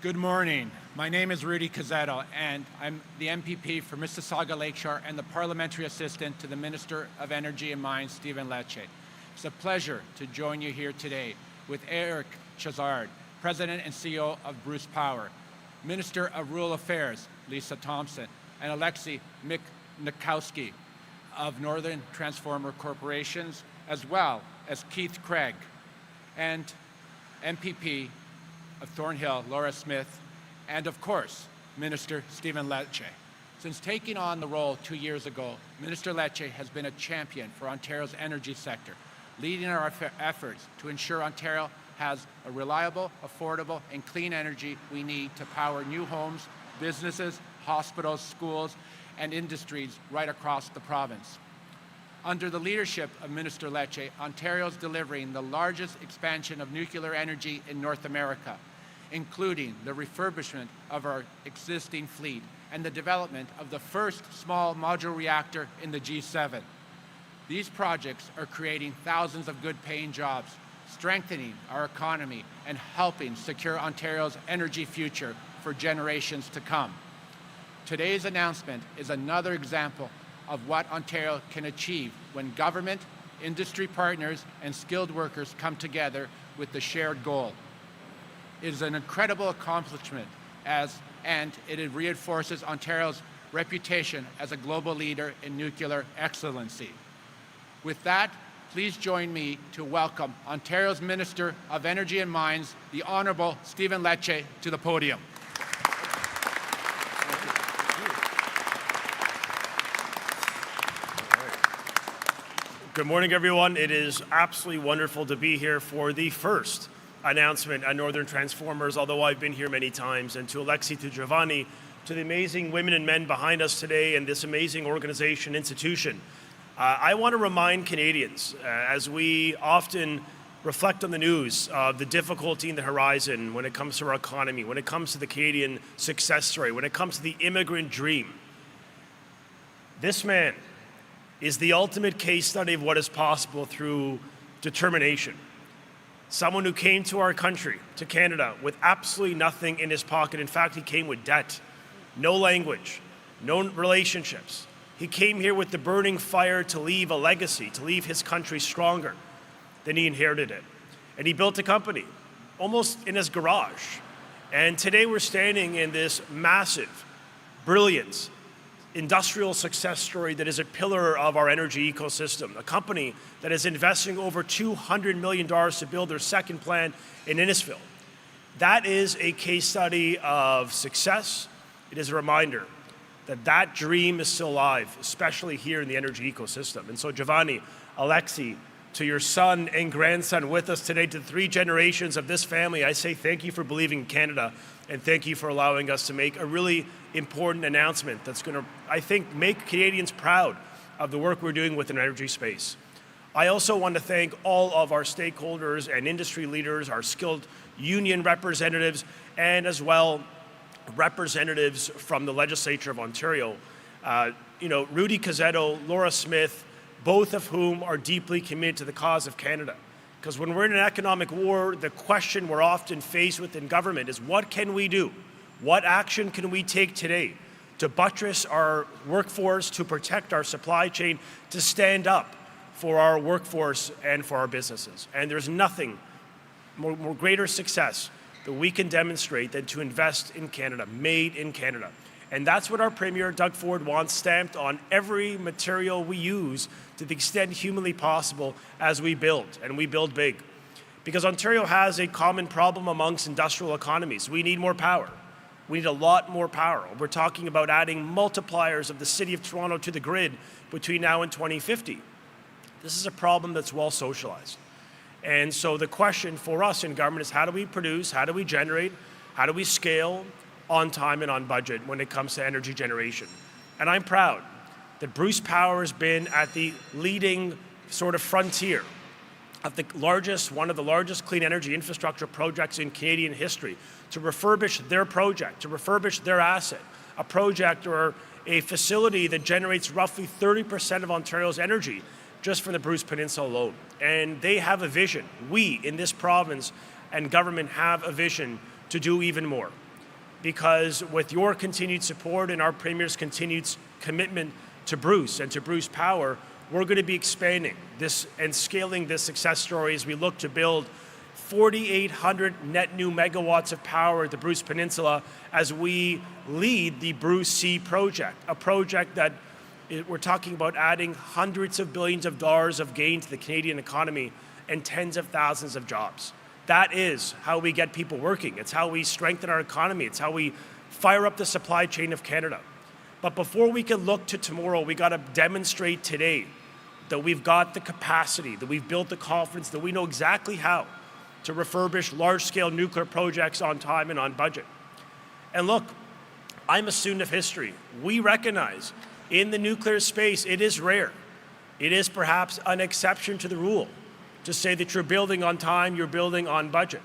Good morning. My name is Rudy Cuzzetto, and I'm the MPP for Mississauga Lakeshore and the Parliamentary Assistant to the Minister of Energy and Mines, Stephen Lecce. It's a pleasure to join you here today with Eric Chazard, President and CEO of Bruce Power, Minister of Rural Affairs, Lisa Thompson, and Alexei Miknakowski of Northern Transformer Corporations, as well as Keith Craig, and MPP of Thornhill, Laura Smith, and of course, Minister Stephen Lecce. Since taking on the role 2 years ago, Minister Lecce has been a champion for Ontario's energy sector, leading our efforts to ensure Ontario has a reliable, affordable, and clean energy we need to power new homes, businesses, hospitals, schools, and industries right across the province. Under the leadership of Minister Lecce, Ontario is delivering the largest expansion of nuclear energy in North America, including the refurbishment of our existing fleet and the development of the first small modular reactor in the G7. These projects are creating thousands of good-paying jobs, strengthening our economy, and helping secure Ontario's energy future for generations to come. Today's announcement is another example of what Ontario can achieve when government, industry partners, and skilled workers come together with the shared goal. It is an incredible accomplishment and it reinforces Ontario's reputation as a global leader in nuclear excellency. With that, please join me to welcome Ontario's Minister of Energy and Mines, the Honourable Stephen Lecce, to the podium. Good morning, everyone. It is absolutely wonderful to be here for the first announcement at Northern Transformers, although I've been here many times, and to Alexei, to Giovanni, to the amazing women and men behind us today and this amazing organization, institution. I want to remind Canadians, as we often reflect on the news of the difficulty in the horizon when it comes to our economy, when it comes to the Canadian success story, when it comes to the immigrant dream. This man is the ultimate case study of what is possible through determination. Someone who came to our country, to Canada, with absolutely nothing in his pocket. In fact, he came with debt, no language, no relationships. He came here with the burning fire to leave a legacy, to leave his country stronger than he inherited it. And he built a company, almost in his garage. And today we're standing in this massive, brilliant, industrial success story that is a pillar of our energy ecosystem, a company that is investing over $200 million to build their second plant in Innisfil. That is a case study of success. It is a reminder that that dream is still alive, especially here in the energy ecosystem. And so Giovanni, Alexei, to your son and grandson with us today, to 3 generations of this family, I say thank you for believing in Canada, and thank you for allowing us to make a really important announcement that's going to, I think, make Canadians proud of the work we're doing with an energy space. I also want to thank all of our stakeholders and industry leaders, our skilled union representatives, and as well representatives from the Legislature of Ontario. Rudy Cuzzetto, Laura Smith, both of whom are deeply committed to the cause of Canada. Because when we're in an economic war, the question we're often faced with in government is, what can we do? What action can we take today to buttress our workforce, to protect our supply chain, to stand up for our workforce and for our businesses? And there's nothing more greater success that we can demonstrate than to invest in Canada, made in Canada. And that's what our Premier, Doug Ford, wants stamped on every material we use to the extent humanly possible as we build, and we build big. Because Ontario has a common problem amongst industrial economies. We need more power. We need a lot more power. We're talking about adding multipliers of the City of Toronto to the grid between now and 2050. This is a problem that's well socialized. And so the question for us in government is, how do we produce, how do we generate, how do we scale on time and on budget when it comes to energy generation? And I'm proud that Bruce Power has been at the leading sort of frontier of one of the largest clean energy infrastructure projects in Canadian history, to refurbish their project, to refurbish their asset, a project or a facility that generates roughly 30% of Ontario's energy just from the Bruce Peninsula alone. And they have a vision. We in this province and government have a vision to do even more. because with your continued support and our Premier's continued commitment to Bruce and to Bruce Power, we're going to be expanding this and scaling this success story as we look to build 4,800 net new megawatts of power at the Bruce Peninsula as we lead the Bruce C project, a project that we're talking about adding hundreds of billions of dollars of gain to the Canadian economy and tens of thousands of jobs. That is how we get people working. It's how we strengthen our economy. It's how we fire up the supply chain of Canada. But before we can look to tomorrow, we got to demonstrate today that we've got the capacity, that we've built the confidence, that we know exactly how to refurbish large-scale nuclear projects on time and on budget. And look, I'm a student of history. We recognize in the nuclear space, it is rare. It is perhaps an exception to the rule to say that you're building on time, you're building on budget.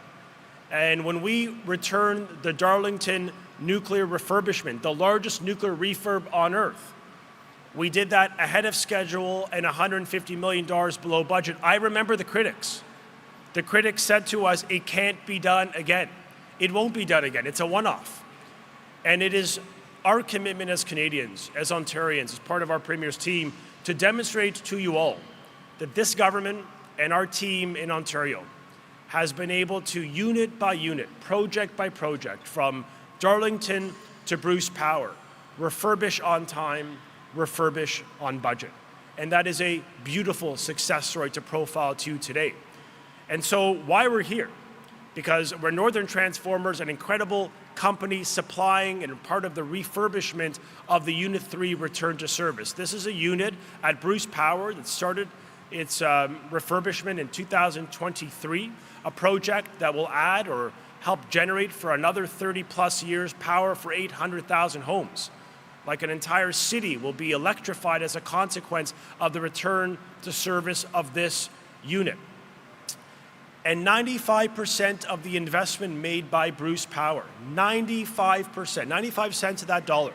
And when we return the Darlington nuclear refurbishment, the largest nuclear refurb on Earth, we did that ahead of schedule and $150 million below budget. I remember the critics. The critics said to us, it can't be done again. It won't be done again. It's a one-off. And it is our commitment as Canadians, as Ontarians, as part of our Premier's team, to demonstrate to you all that this government and our team in Ontario has been able to, unit by unit, project by project, from Darlington to Bruce Power, refurbish on time, refurbish on budget. And that is a beautiful success story to profile to you today. And so why we're here? Because we're Northern Transformers, an incredible company supplying and part of the refurbishment of the Unit 3 return to service. This is a unit at Bruce Power that started its refurbishment in 2023, a project that will add or help generate for another 30 plus years power for 800,000 homes. Like an entire city will be electrified as a consequence of the return to service of this unit. And 95% of the investment made by Bruce Power, 95%, 95 cents of that dollar,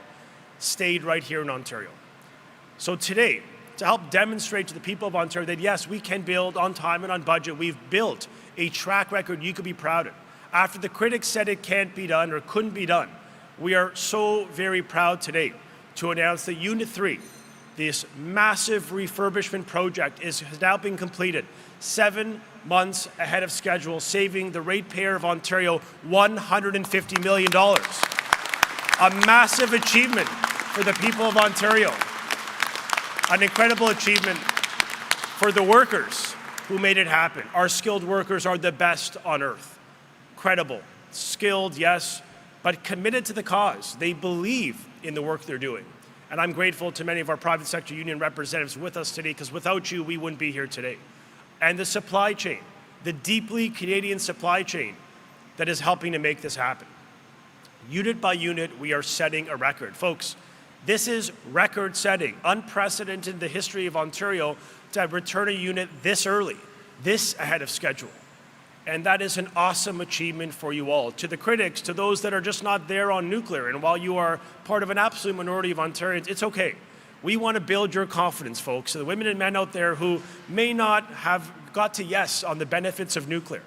stayed right here in Ontario. So today, to help demonstrate to the people of Ontario that yes, we can build on time and on budget, we've built a track record you could be proud of. After the critics said it can't be done or couldn't be done, we are so very proud today to announce that Unit 3, this massive refurbishment project, has now been completed 7 months ahead of schedule, saving the ratepayer of Ontario $150 million. A massive achievement for the people of Ontario. An incredible achievement for the workers who made it happen. Our skilled workers are the best on earth. Credible, skilled, yes, but committed to the cause. They believe in the work they're doing. And I'm grateful to many of our private sector union representatives with us today, because without you, we wouldn't be here today. And the supply chain, the deeply Canadian supply chain that is helping to make this happen. Unit by unit, we are setting a record. Folks, this is record-setting, unprecedented in the history of Ontario to return a unit this early, this ahead of schedule. And that is an awesome achievement for you all. To the critics, to those that are just not there on nuclear, and while you are part of an absolute minority of Ontarians, it's okay. We want to build your confidence, folks. So the women and men out there who may not have got to yes on the benefits of nuclear,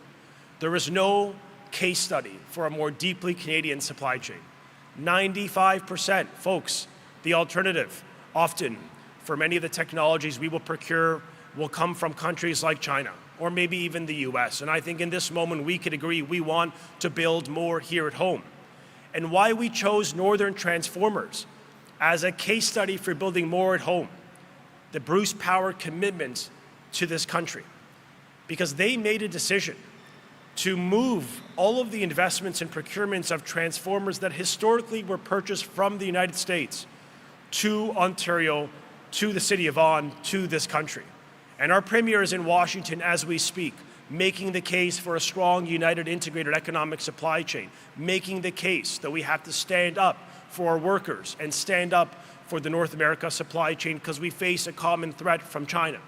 there is no case study for a more deeply Canadian supply chain. 95%, folks, the alternative, often for many of the technologies we will procure, will come from countries like China, or maybe even the US. And I think in this moment we could agree we want to build more here at home. And why we chose Northern Transformers as a case study for building more at home, the Bruce Power commitment to this country, because they made a decision to move all of the investments and procurements of transformers that historically were purchased from the United States to Ontario, to the city of Vaughan, to this country. And our Premier is in Washington as we speak, making the case for a strong, united, integrated economic supply chain, making the case that we have to stand up for our workers and stand up for the North America supply chain because we face a common threat from China.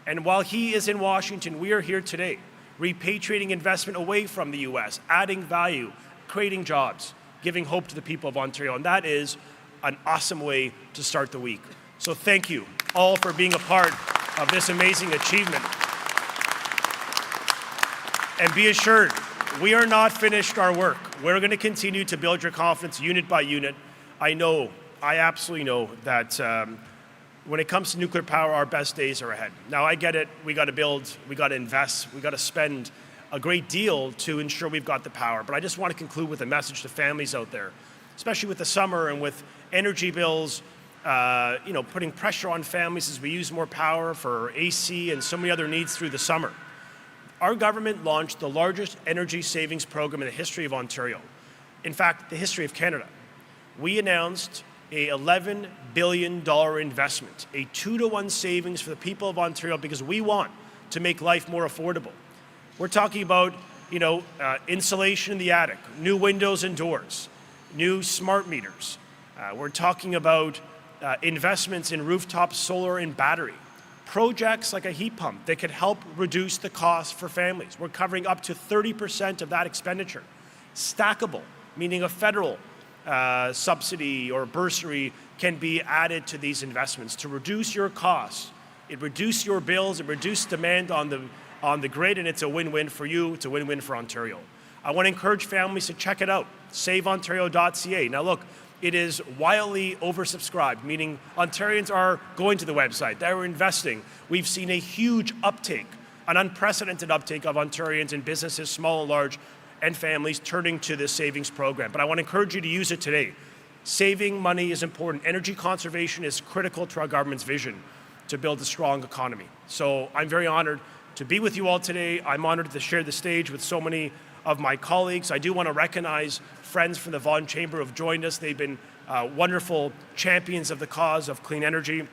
And while he is in Washington, we are here today, repatriating investment away from the US, adding value, creating jobs, giving hope to the people of Ontario. And that is an awesome way to start the week. So thank you all for being a part of this amazing achievement. And be assured we are not finished our work. We're going to continue to build your confidence unit by unit. I absolutely know that when it comes to nuclear power, our best days are ahead. Now, I get it. We got to build, we got to invest, we got to spend a great deal to ensure we've got the power. But I just want to conclude with a message to families out there, especially with the summer and with energy bills, putting pressure on families as we use more power for AC and so many other needs through the summer. Our government launched the largest energy savings program in the history of Ontario. In fact, the history of Canada. We announced a $11 billion investment, a 2-to-1 savings for the people of Ontario because we want to make life more affordable. We're talking about, insulation in the attic, new windows and doors, new smart meters. We're talking about investments in rooftop solar and battery, projects like a heat pump that could help reduce the cost for families. We're covering up to 30% of that expenditure. Stackable, meaning a federal subsidy or bursary can be added to these investments to reduce your costs. It reduces your bills, it reduces demand on the grid, and it's a win-win for you, it's a win-win for Ontario. I want to encourage families to check it out, saveontario.ca. Now look, it is wildly oversubscribed, meaning Ontarians are going to the website, they're investing. We've seen a huge uptake, an unprecedented uptake of Ontarians and businesses, small and large, and families turning to this savings program. But I want to encourage you to use it today. Saving money is important. Energy conservation is critical to our government's vision to build a strong economy. So I'm very honored to be with you all today. I'm honored to share the stage with so many of my colleagues. I do want to recognize friends from the Vaughan Chamber who have joined us. They've been wonderful champions of the cause of clean energy.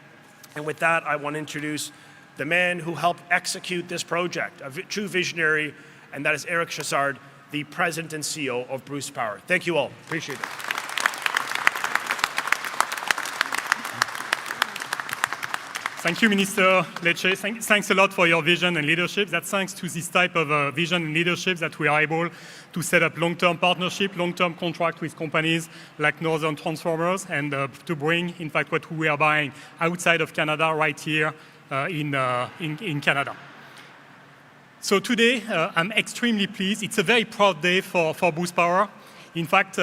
And with that, I want to introduce the man who helped execute this project, a true visionary, and that is Eric Chassard, the President and CEO of Bruce Power. Thank you all. Appreciate it. Thank you, Minister Lecce. Thanks a lot for your vision and leadership. That's thanks to this type of vision and leadership that we are able to set up long-term partnership, long-term contract with companies like Northern Transformers, and to bring, in fact, what we are buying outside of Canada right here in Canada. So today, I'm extremely pleased. It's a very proud day for Bruce Power. In fact,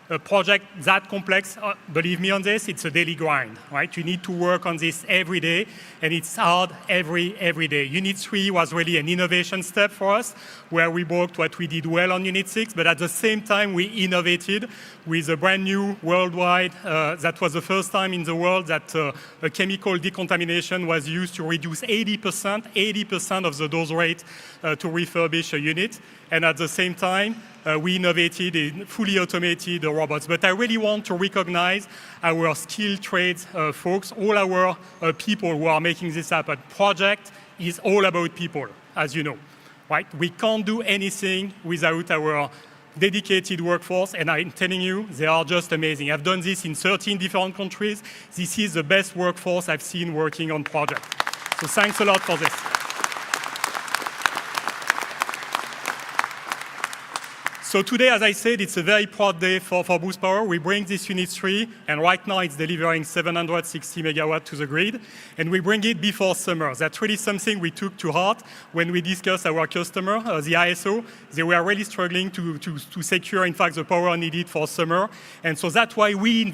a project that complex, believe me on this, it's a daily grind, right? You need to work on this every day, and it's hard every day. Unit 3 was really an innovation step for us, where we worked what we did well on Unit 6, but at the same time, we innovated with a brand new worldwide, that was the first time in the world that a chemical decontamination was used to reduce 80% of the dose rate to refurbish a unit. And at the same time, we innovated in fully automated robots. But I really want to recognize our skilled trades folks, all our people who are making this happen. Project is all about people, as you know, right? We can't do anything without our dedicated workforce, and I'm telling you, they are just amazing. I've done this in 13 different countries. This is the best workforce I've seen working on projects. So thanks a lot for this. So today, as I said, it's a very proud day for Bruce Power. We bring this Unit 3, and right now it's delivering 760 megawatts to the grid, and we bring it before summer. That's really something we took to heart when we discussed our customer, the ISO. They were really struggling to secure, in fact, the power needed for summer. And so that's why we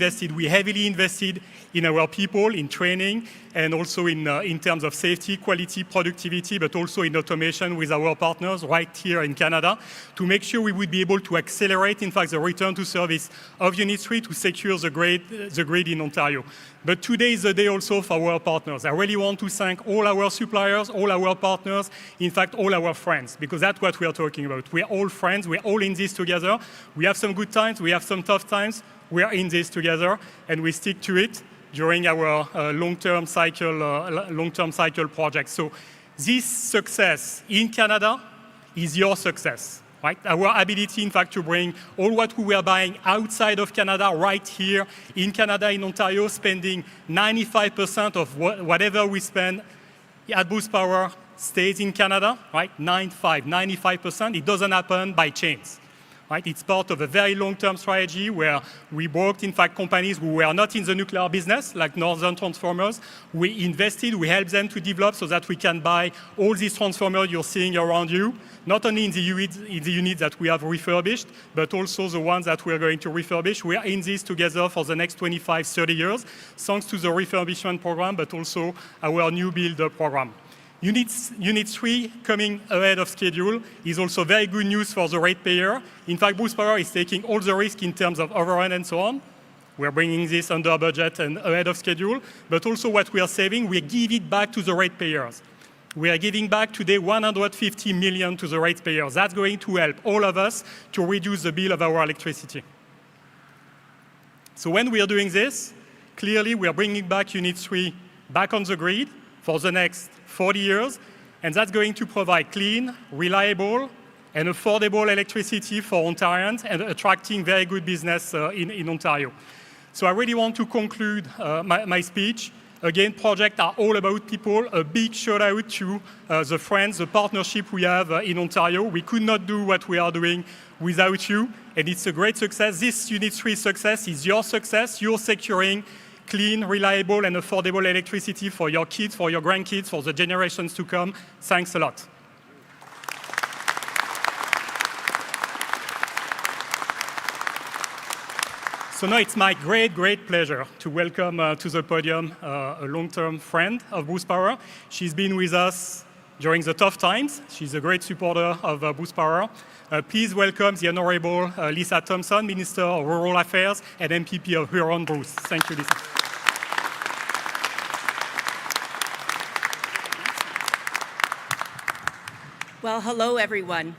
heavily invested in our people, in training, and also in terms of safety, quality, productivity, but also in automation with our partners right here in Canada to make sure we would be able to accelerate, in fact, the return to service of Unit 3 to secure the grid in Ontario. But today is the day also for our partners. I really want to thank all our suppliers, all our partners, in fact, all our friends, because that's what we are talking about. We're all friends. We're all in this together. We have some good times. We have some tough times. We are in this together, and we stick to it during our long-term cycle project. So this success in Canada is your success, right? Our ability, in fact, to bring all what we were buying outside of Canada right here in Canada, in Ontario, spending 95% of whatever we spend at Bruce Power stays in Canada, right? 95%. It doesn't happen by chance. right? It's part of a very long-term strategy where we worked, in fact, companies who were not in the nuclear business, like Northern Transformers. We invested, we helped them to develop so that we can buy all these transformers you're seeing around you, not only in the units that we have refurbished, but also the ones that we're going to refurbish. We are in this together for the next 25, 30 years, thanks to the refurbishment program, but also our new build program. Unit 3 coming ahead of schedule is also very good news for the ratepayer. In fact, Bruce Power is taking all the risk in terms of overrun and so on. We're bringing this under budget and ahead of schedule, but also what we are saving, we give it back to the ratepayers. We are giving back today 150 million to the ratepayers. That's going to help all of us to reduce the bill of our electricity. So when we are doing this, clearly we are bringing back Unit 3 back on the grid for the next 40 years, and that's going to provide clean, reliable, and affordable electricity for Ontarians and attracting very good business in Ontario. So I really want to conclude my speech. Again, projects are all about people. A big shout out to the friends, the partnership we have in Ontario. We could not do what we are doing without you, and it's a great success. This Unit 3 success is your success. You're securing clean, reliable, and affordable electricity for your kids, for your grandkids, for the generations to come. Thanks a lot. So now it's my great, great pleasure to welcome to the podium a long-term friend of Bruce Power. She's been with us during the tough times. She's a great supporter of Bruce Power. Please welcome the Honorable Lisa Thompson, Minister of Rural Affairs and MPP of Huron-Bruce. Thank you, Lisa. Well, hello, everyone.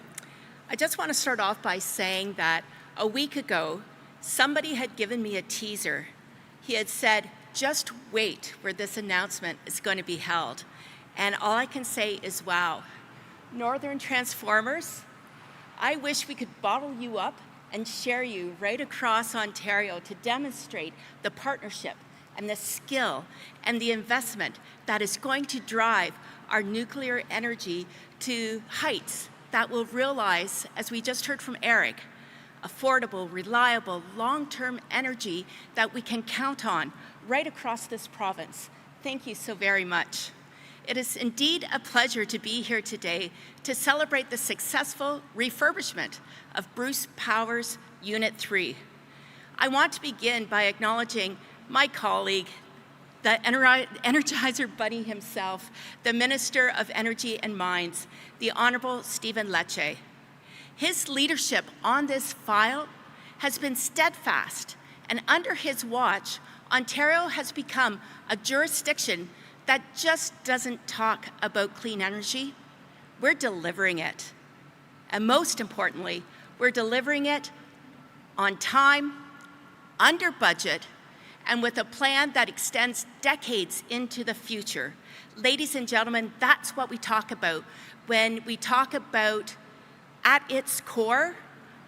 I just want to start off by saying that a week ago, somebody had given me a teaser. He had said, just wait where this announcement is going to be held. And all I can say is, wow. Northern Transformers, I wish we could bottle you up and share you right across Ontario to demonstrate the partnership and the skill and the investment that is going to drive our nuclear energy to heights that will realize, as we just heard from Eric, affordable, reliable, long-term energy that we can count on right across this province. Thank you so very much. It is indeed a pleasure to be here today to celebrate the successful refurbishment of Bruce Power's Unit 3. I want to begin by acknowledging my colleague, the Energizer Bunny himself, the Minister of Energy and Mines, the Honorable Stephen Lecce. His leadership on this file has been steadfast, and under his watch, Ontario has become a jurisdiction that just doesn't talk about clean energy. We're delivering it. And most importantly, we're delivering it on time, under budget, and with a plan that extends decades into the future. Ladies and gentlemen, that's what we talk about when we talk about, at its core,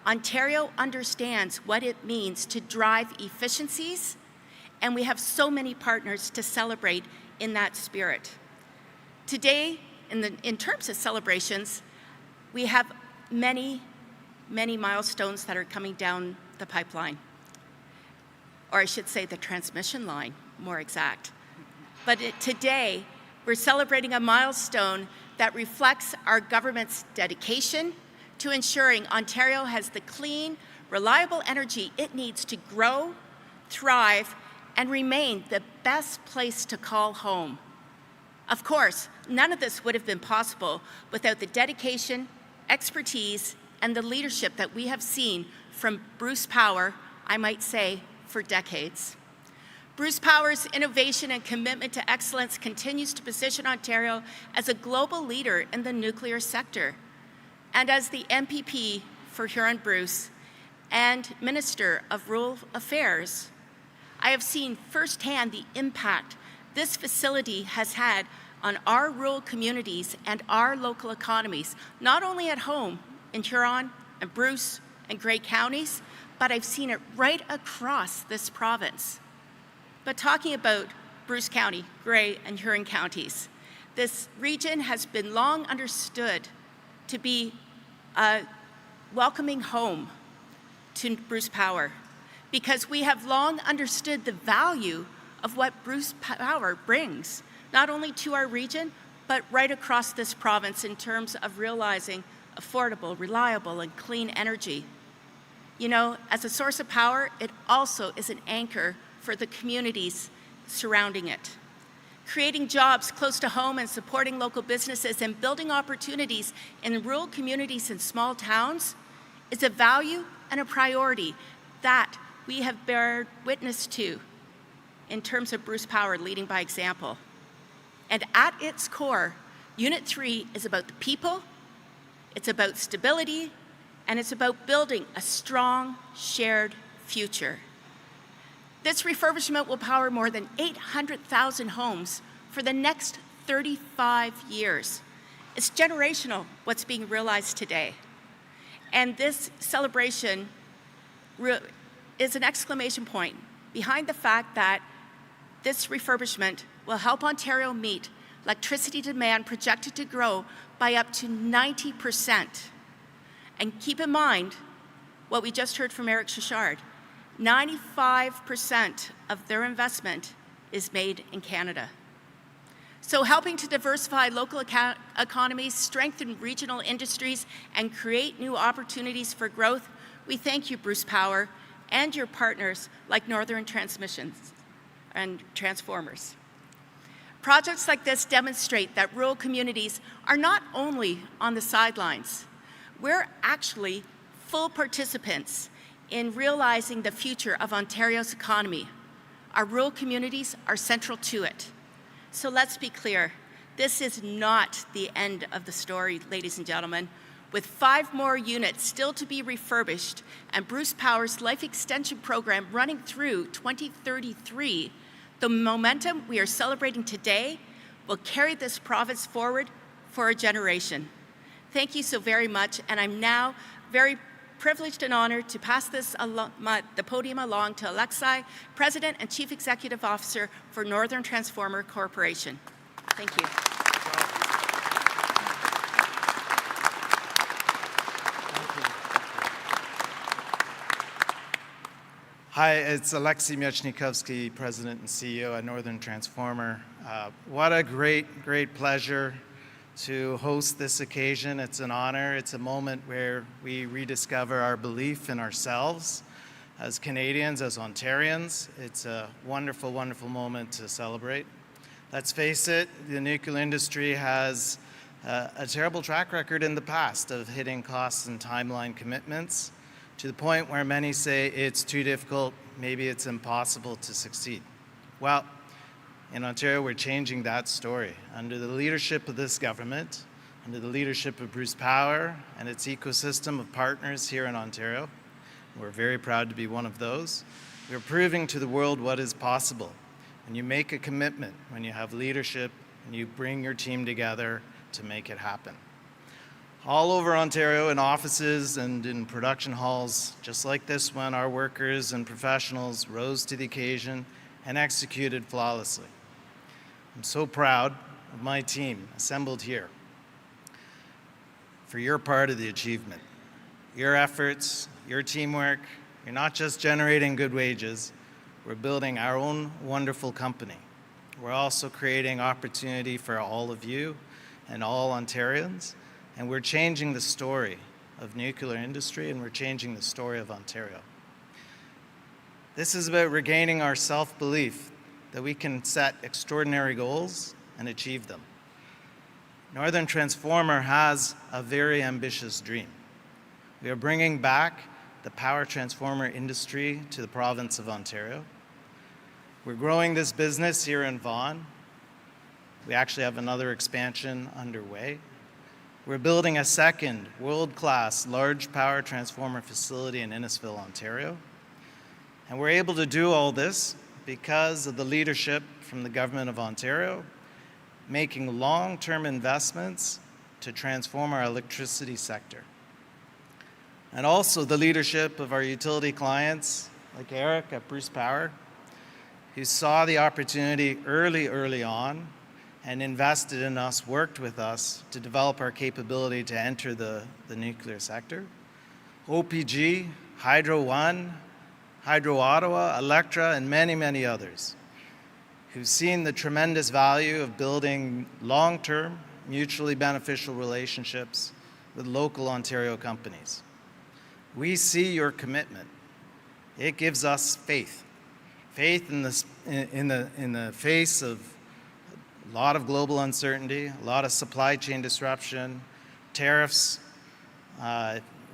Ontario understands what it means to drive efficiencies, and we have so many partners to celebrate in that spirit. Today, in terms of celebrations, we have many, many milestones that are coming down the pipeline. Or I should say the transmission line, more exact. But today, we're celebrating a milestone that reflects our government's dedication to ensuring Ontario has the clean, reliable energy it needs to grow, thrive, and remain the best place to call home. Of course, none of this would have been possible without the dedication, expertise, and the leadership that we have seen from Bruce Power, I might say, for decades. Bruce Power's innovation and commitment to excellence continues to position Ontario as a global leader in the nuclear sector. And as the MPP for Huron-Bruce and Minister of Rural Affairs, I have seen firsthand the impact this facility has had on our rural communities and our local economies, not only at home in Huron and Bruce and Grey counties, but I've seen it right across this province. But talking about Bruce County, Grey, and Huron counties, this region has been long understood to be a welcoming home to Bruce Power because we have long understood the value of what Bruce Power brings, not only to our region, but right across this province in terms of realizing affordable, reliable, and clean energy. You know, as a source of power, it also is an anchor for the communities surrounding it. Creating jobs close to home and supporting local businesses and building opportunities in rural communities and small towns is a value and a priority that we have bear witness to in terms of Bruce Power leading by example. And at its core, Unit 3 is about the people, it's about stability, and it's about building a strong, shared future. This refurbishment will power more than 800,000 homes for the next 35 years. It's generational what's being realized today. And this celebration is an exclamation point behind the fact that this refurbishment will help Ontario meet electricity demand projected to grow by up to 90%. And keep in mind what we just heard from Eric Chichard. 95% of their investment is made in Canada. So helping to diversify local economies, strengthen regional industries, and create new opportunities for growth, we thank you, Bruce Power, and your partners like Northern Transmissions and Transformers. Projects like this demonstrate that rural communities are not only on the sidelines, we're actually full participants in realizing the future of Ontario's economy. Our rural communities are central to it. So let's be clear, this is not the end of the story, ladies and gentlemen. With 5 more units still to be refurbished and Bruce Power's life extension program running through 2033, the momentum we are celebrating today will carry this province forward for a generation. Thank you so very much, and I'm now very privileged and honored to pass the podium along to Lecce, President and Chief Executive Officer for Northern Transformer Corporation. Thank you. Hi, it's Alexei Miecznikowski, President and CEO at Northern Transformer. What a great pleasure to host this occasion. It's an honor. It's a moment where we rediscover our belief in ourselves as Canadians, as Ontarians. It's a wonderful moment to celebrate. Let's face it, the nuclear industry has a terrible track record in the past of hitting costs and timeline commitments to the point where many say it's too difficult, maybe it's impossible to succeed. Well, in Ontario, we're changing that story. Under the leadership of this government, under the leadership of Bruce Power and its ecosystem of partners here in Ontario, we're very proud to be one of those. We're proving to the world what is possible. When you make a commitment, when you have leadership, and you bring your team together to make it happen. All over Ontario, in offices and in production halls, just like this one, our workers and professionals rose to the occasion and executed flawlessly. I'm so proud of my team assembled here for your part of the achievement. Your efforts, your teamwork, you're not just generating good wages, we're building our own wonderful company. We're also creating opportunity for all of you and all Ontarians. And we're changing the story of nuclear industry, and we're changing the story of Ontario. This is about regaining our self-belief that we can set extraordinary goals and achieve them. Northern Transformer has a very ambitious dream. We are bringing back the power transformer industry to the province of Ontario. We're growing this business here in Vaughan. We actually have another expansion underway. We're building a second world-class large power transformer facility in Innisfil, Ontario. And we're able to do all this because of the leadership from the Government of Ontario, making long-term investments to transform our electricity sector. And also the leadership of our utility clients, like Eric at Bruce Power, who saw the opportunity early on and invested in us, worked with us to develop our capability to enter the nuclear sector. OPG, Hydro One, Hydro Ottawa, Electra, and many, many others who've seen the tremendous value of building long-term, mutually beneficial relationships with local Ontario companies. We see your commitment. It gives us faith. Faith in the face of a lot of global uncertainty, a lot of supply chain disruption, tariffs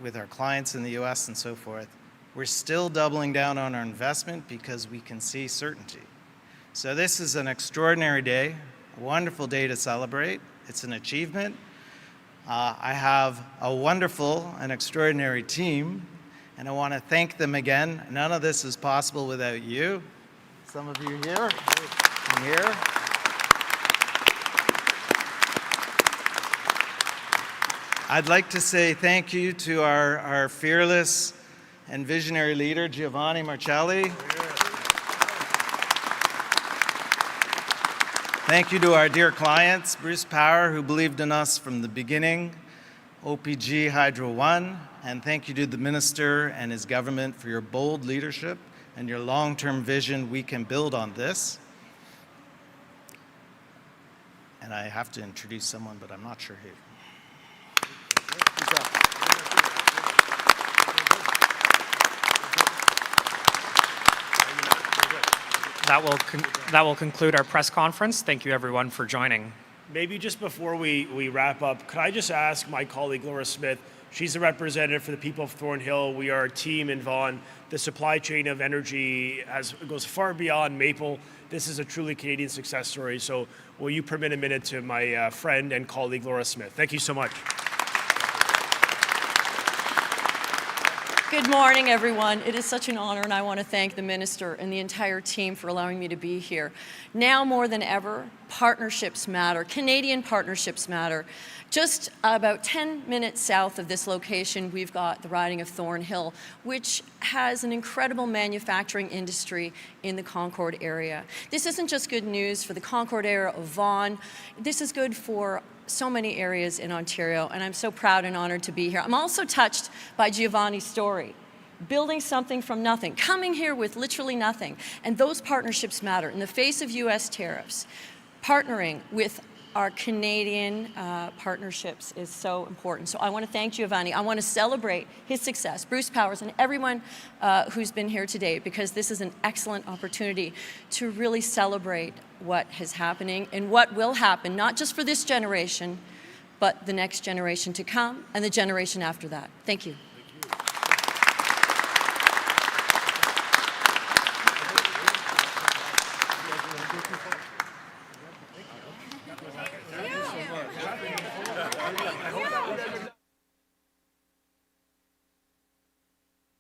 with our clients in the US and so forth. We're still doubling down on our investment because we can see certainty. So this is an extraordinary day, a wonderful day to celebrate. It's an achievement. I have a wonderful and extraordinary team, and I want to thank them again. None of this is possible without you. Some of you here and here. I'd like to say thank you to our fearless and visionary leader, Giovanni Marcelli. Thank you to our dear clients, Bruce Power, who believed in us from the beginning, OPG Hydro One, and thank you to the Minister and his government for your bold leadership and your long-term vision. We can build on this. And I have to introduce someone, but I'm not sure who. That will conclude our press conference. Thank you, everyone, for joining. Maybe just before we wrap up, could I just ask my colleague Laura Smith, she's a representative for the people of Thornhill. We are a team in Vaughan. The supply chain of energy goes far beyond Maple. This is a truly Canadian success story. So will you permit a minute to my friend and colleague Laura Smith? Thank you so much. Good morning, everyone. It is such an honor, and I want to thank the Minister and the entire team for allowing me to be here. Now more than ever, partnerships matter. Canadian partnerships matter. Just about 10 minutes south of this location, we've got the riding of Thornhill, which has an incredible manufacturing industry in the Concord area. This isn't just good news for the Concord area of Vaughan. This is good for so many areas in Ontario, and I'm so proud and honored to be here. I'm also touched by Giovanni's story, building something from nothing, coming here with literally nothing, and those partnerships matter. In the face of US tariffs, partnering with our Canadian partnerships is so important. So I want to thank Giovanni. I want to celebrate his success, Bruce Powers, and everyone who's been here today, because this is an excellent opportunity to really celebrate what is happening and what will happen, not just for this generation, but the next generation to come and the generation after that. Thank you.